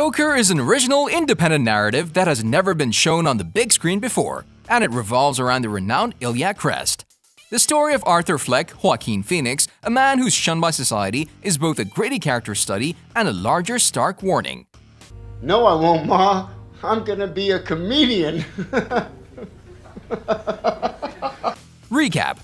Joker is an original, independent narrative that has never been shown on the big screen before, and it revolves around the renowned iliac crest. The story of Arthur Fleck, Joaquin Phoenix, a man who's shunned by society, is both a gritty character study and a larger, stark warning. No, I won't, Ma. I'm gonna be a comedian. Recap.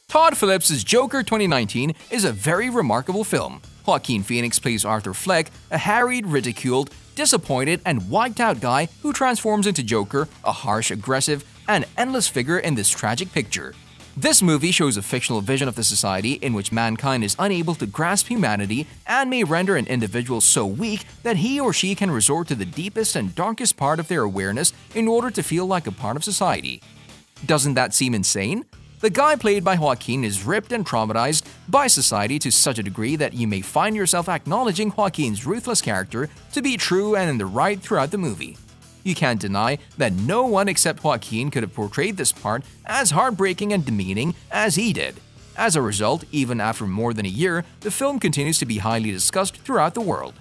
Todd Phillips' Joker 2019 is a very remarkable film. Joaquin Phoenix plays Arthur Fleck, a harried, ridiculed, disappointed, and wiped-out guy who transforms into Joker, a harsh, aggressive, and endless figure in this tragic picture. This movie shows a fictional vision of the society in which mankind is unable to grasp humanity and may render an individual so weak that he or she can resort to the deepest and darkest part of their awareness in order to feel like a part of society. Doesn't that seem insane? The guy played by Joaquin is ripped and traumatized by society to such a degree that you may find yourself acknowledging Joaquin's ruthless character to be true and in the right throughout the movie. You can't deny that no one except Joaquin could have portrayed this part as heartbreaking and demeaning as he did. As a result, even after more than a year, the film continues to be highly discussed throughout the world.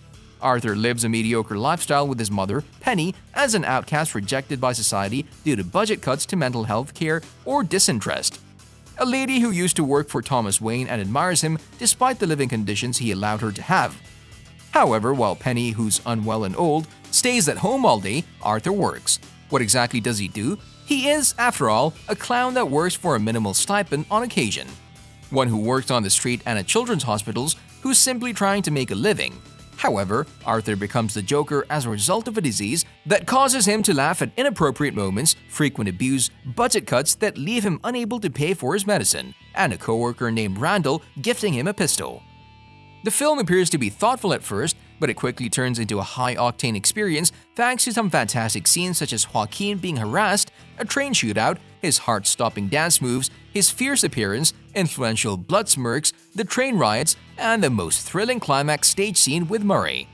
Arthur lives a mediocre lifestyle with his mother, Penny, as an outcast rejected by society due to budget cuts to mental health care or disinterest. A lady who used to work for Thomas Wayne and admires him despite the living conditions he allowed her to have. However, while Penny, who's unwell and old, stays at home all day, Arthur works. What exactly does he do? He is, after all, a clown that works for a minimal stipend on occasion. One who works on the street and at children's hospitals who's simply trying to make a living. However, Arthur becomes the Joker as a result of a disease that causes him to laugh at inappropriate moments, frequent abuse, budget cuts that leave him unable to pay for his medicine, and a coworker named Randall gifting him a pistol. The film appears to be thoughtful at first, but it quickly turns into a high-octane experience thanks to some fantastic scenes such as Joaquin being harassed, a train shootout, his heart-stopping dance moves, his fierce appearance, influential blood smirks, the train riots, and the most thrilling climax stage scene with Murray.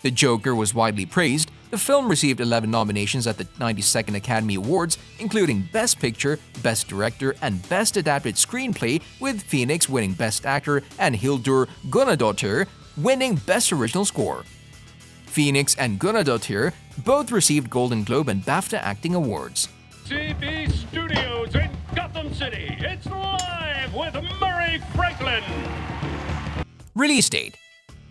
The Joker was widely praised. The film received 11 nominations at the 92nd Academy Awards, including Best Picture, Best Director, and Best Adapted Screenplay, with Phoenix winning Best Actor and Hildur Guðnadóttir winning Best Original Score. Phoenix and Guðnadóttir both received Golden Globe and BAFTA Acting Awards. CB Studios in Gotham City. It's live with Murray Franklin. Release date.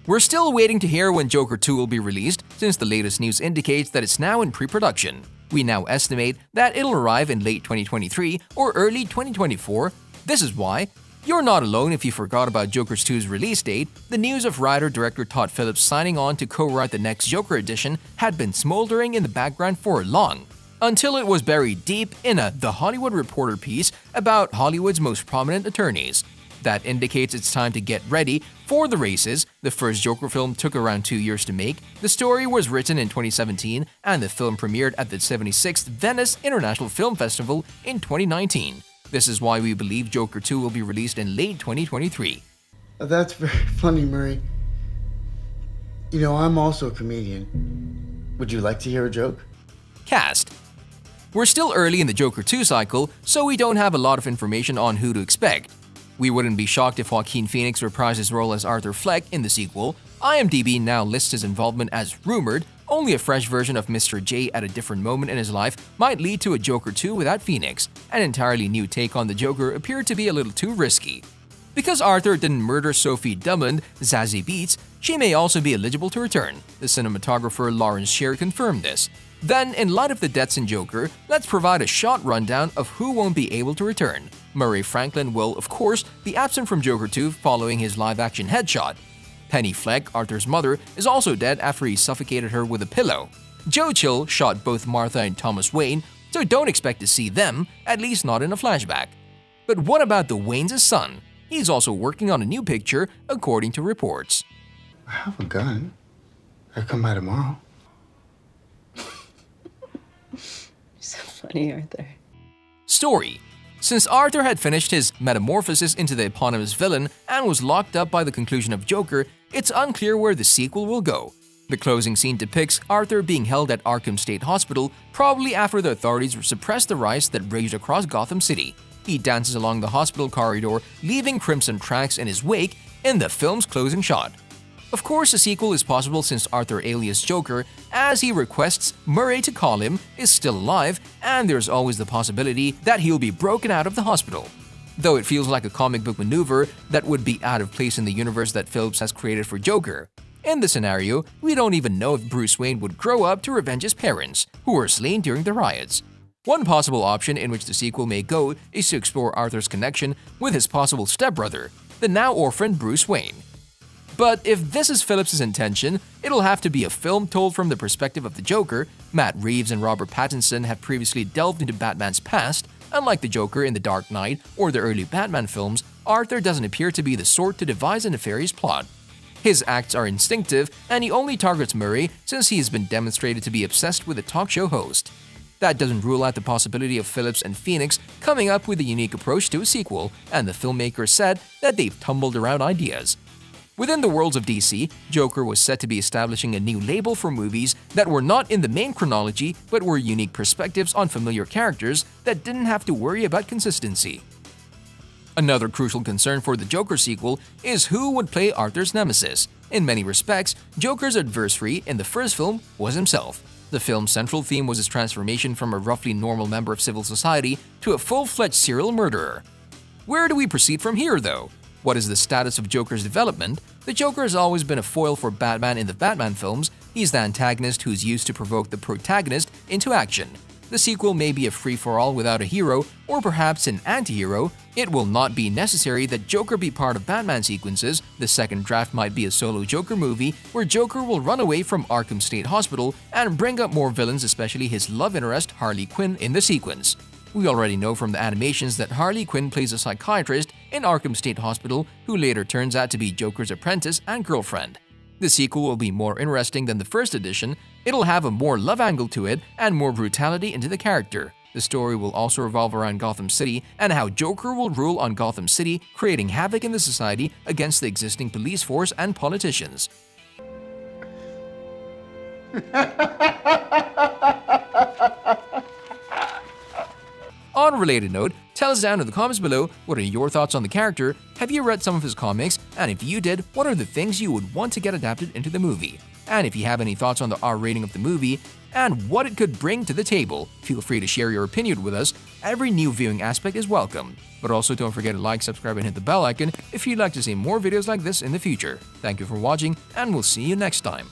We're still waiting to hear when Joker 2 will be released, since the latest news indicates that it's now in pre-production. We now estimate that it'll arrive in late 2023 or early 2024. This is why you're not alone if you forgot about Joker 2's release date. The news of writer-director Todd Phillips signing on to co-write the next Joker edition had been smoldering in the background for long, until it was buried deep in a The Hollywood Reporter piece about Hollywood's most prominent attorneys. That indicates it's time to get ready for the races. The first Joker film took around 2 years to make. The story was written in 2017, and the film premiered at the 76th Venice International Film Festival in 2019. This is why we believe Joker 2 will be released in late 2023. That's very funny, Murray. You know, I'm also a comedian. Would you like to hear a joke? Cast. We're still early in the Joker 2 cycle, so we don't have a lot of information on who to expect. We wouldn't be shocked if Joaquin Phoenix reprised his role as Arthur Fleck in the sequel. IMDb now lists his involvement as rumored. Only a fresh version of Mr. J at a different moment in his life might lead to a Joker 2 without Phoenix. An entirely new take on the Joker appeared to be a little too risky. Because Arthur didn't murder Sophie Drummond, Zazie Beetz, she may also be eligible to return. The cinematographer Lawrence Sher confirmed this. Then, in light of the deaths in Joker, let's provide a short rundown of who won't be able to return. Murray Franklin will, of course, be absent from Joker 2 following his live-action headshot. Penny Fleck, Arthur's mother, is also dead after he suffocated her with a pillow. Joe Chill shot both Martha and Thomas Wayne, so don't expect to see them, at least not in a flashback. But what about the Waynes' son? He's also working on a new picture, according to reports. I have a gun. I'll come by tomorrow. So funny, Arthur. Story. Since Arthur had finished his metamorphosis into the eponymous villain and was locked up by the conclusion of Joker, it's unclear where the sequel will go. The closing scene depicts Arthur being held at Arkham State Hospital, probably after the authorities suppressed the riots that raged across Gotham City. He dances along the hospital corridor, leaving crimson tracks in his wake in the film's closing shot. Of course, a sequel is possible since Arthur alias Joker, as he requests Murray to call him, is still alive, and there's always the possibility that he'll be broken out of the hospital. Though it feels like a comic book maneuver that would be out of place in the universe that Phillips has created for Joker. In this scenario, we don't even know if Bruce Wayne would grow up to revenge his parents, who were slain during the riots. One possible option in which the sequel may go is to explore Arthur's connection with his possible stepbrother, the now orphaned Bruce Wayne. But if this is Phillips' intention, it'll have to be a film told from the perspective of the Joker. Matt Reeves and Robert Pattinson have previously delved into Batman's past. Unlike the Joker in The Dark Knight or the early Batman films, Arthur doesn't appear to be the sort to devise a nefarious plot. His acts are instinctive, and he only targets Murray since he has been demonstrated to be obsessed with a talk show host. That doesn't rule out the possibility of Phillips and Phoenix coming up with a unique approach to a sequel, and the filmmakers said that they've tumbled around ideas. Within the worlds of DC, Joker was set to be establishing a new label for movies that were not in the main chronology but were unique perspectives on familiar characters that didn't have to worry about consistency. Another crucial concern for the Joker sequel is who would play Arthur's nemesis. In many respects, Joker's adversary in the first film was himself. The film's central theme was his transformation from a roughly normal member of civil society to a full-fledged serial murderer. Where do we proceed from here, though? What is the status of Joker's development? The Joker has always been a foil for Batman in the Batman films. He's the antagonist who's used to provoke the protagonist into action. The sequel may be a free-for-all without a hero, or perhaps an anti-hero. It will not be necessary that Joker be part of Batman sequences. The second draft might be a solo Joker movie where Joker will run away from Arkham State Hospital and bring up more villains, especially his love interest Harley Quinn, in the sequence. We already know from the animations that Harley Quinn plays a psychiatrist in Arkham State Hospital who later turns out to be Joker's apprentice and girlfriend. The sequel will be more interesting than the first edition. It'll have a more love angle to it and more brutality into the character. The story will also revolve around Gotham City and how Joker will rule on Gotham City, creating havoc in the society against the existing police force and politicians. On a related note, tell us down in the comments below what are your thoughts on the character, have you read some of his comics, and if you did, what are the things you would want to get adapted into the movie? And if you have any thoughts on the R rating of the movie and what it could bring to the table, feel free to share your opinion with us. Every new viewing aspect is welcome. But also don't forget to like, subscribe, and hit the bell icon if you'd like to see more videos like this in the future. Thank you for watching, and we'll see you next time.